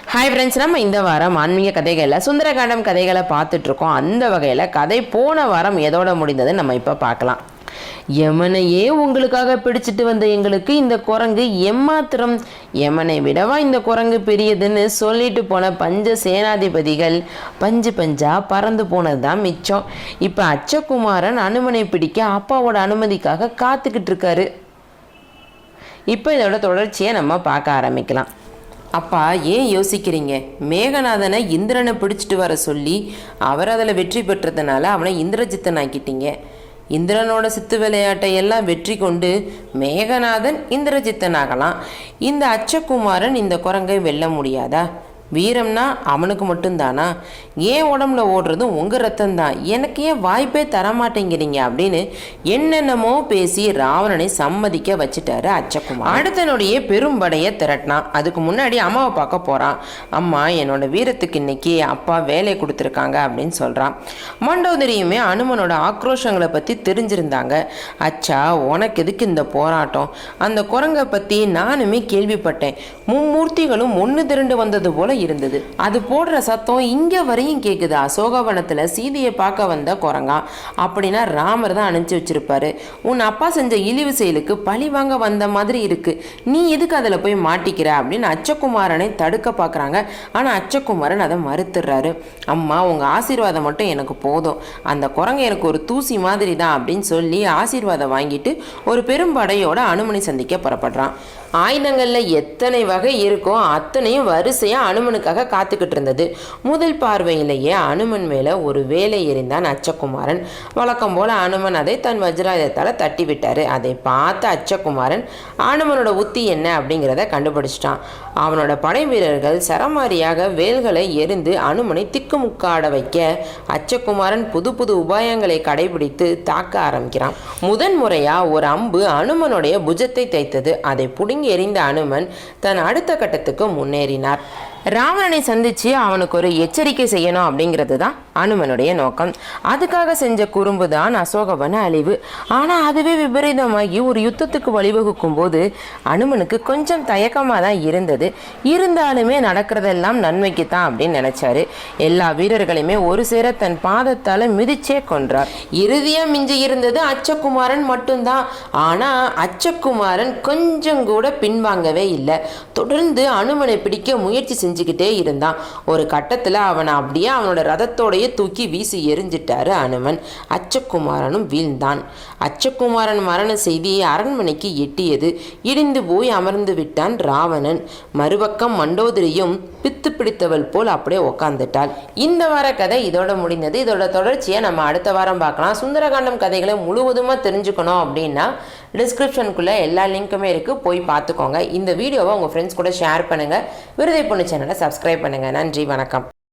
Hi friends, நம்ம இந்த வாரம் ஆன்மீக கதைகளில் சுந்தரகாண்டம் கதைகளை பார்த்துட்ருக்கோம். அந்த வகையில் கதை போன வாரம் எதோட முடிந்ததுன்னு நம்ம இப்போ பார்க்கலாம். யமனையே உங்களுக்காக பிடிச்சிட்டு வந்த எங்களுக்கு இந்த குரங்கு எம்மாத்திரம், யமனை விடவா இந்த குரங்கு பெரியதுன்னு சொல்லிட்டு போன பஞ்ச சேனாதிபதிகள் பஞ்சு பஞ்சா பறந்து போனது தான் மிச்சம். இப்போ அச்சகுமாரன் அனுமனை பிடிக்க அப்பாவோட அனுமதிக்காக காத்துக்கிட்டு இருக்காரு. இப்போ இதோட தொடர்ச்சியை நம்ம பார்க்க ஆரம்பிக்கலாம். அப்பா, ஏன் யோசிக்கிறீங்க? மேகநாதனை இந்திரனை பிடிச்சிட்டு வர சொல்லி அவர் அதில் வெற்றி பெற்றதுனால அவனை இந்திரஜித்தன் ஆக்கிட்டீங்க. இந்திரனோட சித்து விளையாட்டை எல்லாம் வெற்றி கொண்டு மேகநாதன் இந்திரஜித்தன் ஆகலாம். இந்த அச்சகுமாரன் இந்த குரங்கை வெல்ல முடியாதா? வீரம்னா அவனுக்கு மட்டும்தானா? ஏன் உடம்புல ஓடுறதும் உங்கள் ரத்தம் தான், எனக்கு ஏன் வாய்ப்பே தரமாட்டேங்கிறீங்க அப்படின்னு என்னென்னமோ பேசி ராவணனை சம்மதிக்க வச்சுட்டாரு அச்சகுமார். அடுத்த நொடியே பெரும்படையை திரட்டினான். அதுக்கு முன்னாடி அம்மாவை பார்க்க போகிறான். அம்மா, என்னோட வீரத்துக்கு இன்னைக்கு அப்பா வேலை கொடுத்துருக்காங்க அப்படின்னு சொல்கிறான். மண்டோதரியுமே அனுமனோட ஆக்ரோஷங்களை பற்றி தெரிஞ்சிருந்தாங்க. அச்சா, உனக்கு எதுக்கு இந்த போராட்டம்? அந்த குரங்கை பற்றி நானுமே கேள்விப்பட்டேன். மும்மூர்த்திகளும் ஒன்று திரண்டு வந்தது போல இருந்தது. அது போடுற சத்தம் இங்க வரையும் கேக்குது. அசோகவனத்துல சீதையை பார்க்க வந்த குரங்கா அப்படின்னா ராமர் தான் அனுப்பிச்சு வச்சிருப்பாரு. உன் அப்பா செஞ்ச இழிவு செயலுக்கு பழி வாங்க வந்த மாதிரி இருக்கு. நீ எதுக்கு அதுல போய் மாட்டிக்கிற அப்படின்னு அச்சகுமாரனை தடுக்க பாக்குறாங்க. ஆனா அச்சகுமாரன் அதை மறுத்துறாரு. அம்மா, உங்க ஆசீர்வாதம் மட்டும் எனக்கு போதும். அந்த குரங்கு எனக்கு ஒரு தூசி மாதிரி தான் அப்படின்னு சொல்லி ஆசீர்வாதம் வாங்கிட்டு ஒரு பெரும்படையோட அனுமனை சந்திக்க புறப்படுறான். ஆயுதங்கள்ல எத்தனை வகை இருக்கோ அத்தனையும் வரிசையா அனுமனுக்காக காத்துக்கிட்டு இருந்தது. முதல் பார்வையிலேயே அனுமன் மேல ஒரு வேலை எறிந்தான் அச்சகுமாரன். வழக்கம் போல அனுமன் அதை தன் வஜ்ராயுதத்தால தட்டி விட்டாரு. அதை பார்த்த அச்சகுமாரன் அனுமனோட உத்தி என்ன அப்படிங்கிறத கண்டுபிடிச்சிட்டான். அவனோட படை வீரர்கள் சரமாரியாக வேல்களை எரிந்து அனுமனை திக்குமுக்காட வைக்க அச்சகுமாரன் புது புது உபாயங்களை கடைபிடித்து தாக்க ஆரம்பிக்கிறான். முதன் முறையா ஒரு அம்பு அனுமனுடைய புஜத்தை தைத்தது. அதை புடிங்கி எறிந்த அனுமன் தன் அடுத்த கட்டத்துக்கு முன்னேறினார். ராவணனை சந்திச்சு அவனுக்கு ஒரு எச்சரிக்கை செய்யணும் அப்படிங்கிறது தான் அனுமனுடைய நோக்கம். அதுக்காக செஞ்ச குறும்பு தான் அசோகவன அழிவு. ஆனால் அதுவே விபரீதமாகி ஒரு யுத்தத்துக்கு வழிவகுக்கும் போது அனுமனுக்கு கொஞ்சம் தயக்கமாக தான் இருந்தது. இருந்தாலுமே நடக்கிறதெல்லாம் நன்மைக்கு தான் அப்படின்னு நினைச்சாரு. எல்லா வீரர்களையுமே ஒரு சேர தன் பாதத்தால் மிதிச்சே கொன்றார். இறுதியாக மிஞ்சி இருந்தது அச்சகுமாரன் மட்டும்தான். ஆனால் அச்சகுமாரன் கொஞ்சம் கூட பின்வாங்கவே இல்லை. தொடர்ந்து அனுமனை பிடிக்க முயற்சி செஞ்சுக்கிட்டே இருந்தான். ஒரு கட்டத்தில் அவனை அப்படியே அவனோட ரதத்தோடைய தூக்கி வீசி எரிஞ்சிட்டாரு அனுமன். அச்சகுமாரனும் வீழ்ந்தான். அச்சகுமாரன் மரண செய்தி அரண்மனைக்கு எட்டியது. இடிந்து போய் அமர்ந்து விட்டான் ராவணன். மறுபக்கம் மண்டோதரியும் பித்து பிடித்தவள் போல் அப்படியே உக்காந்துட்டாள். இந்த வார கதை இதோட முடிந்தது. இதோட தொடர்ச்சியை நம்ம அடுத்த வாரம் பார்க்கலாம். சுந்தரகாண்டம் கதைகளை முழுவதுமா தெரிஞ்சுக்கணும் அப்படின்னா டிஸ்கிரிப்ஷனுக்குள்ள எல்லா லிங்க்குமே இருக்கு, போய் பார்த்துக்கோங்க. இந்த வீடியோவை உங்க ஃப்ரெண்ட்ஸ் கூட ஷேர் பண்ணுங்க. விருதை பொண்ணு சேனலை சப்ஸ்கிரைப் பண்ணுங்க. நன்றி, வணக்கம்.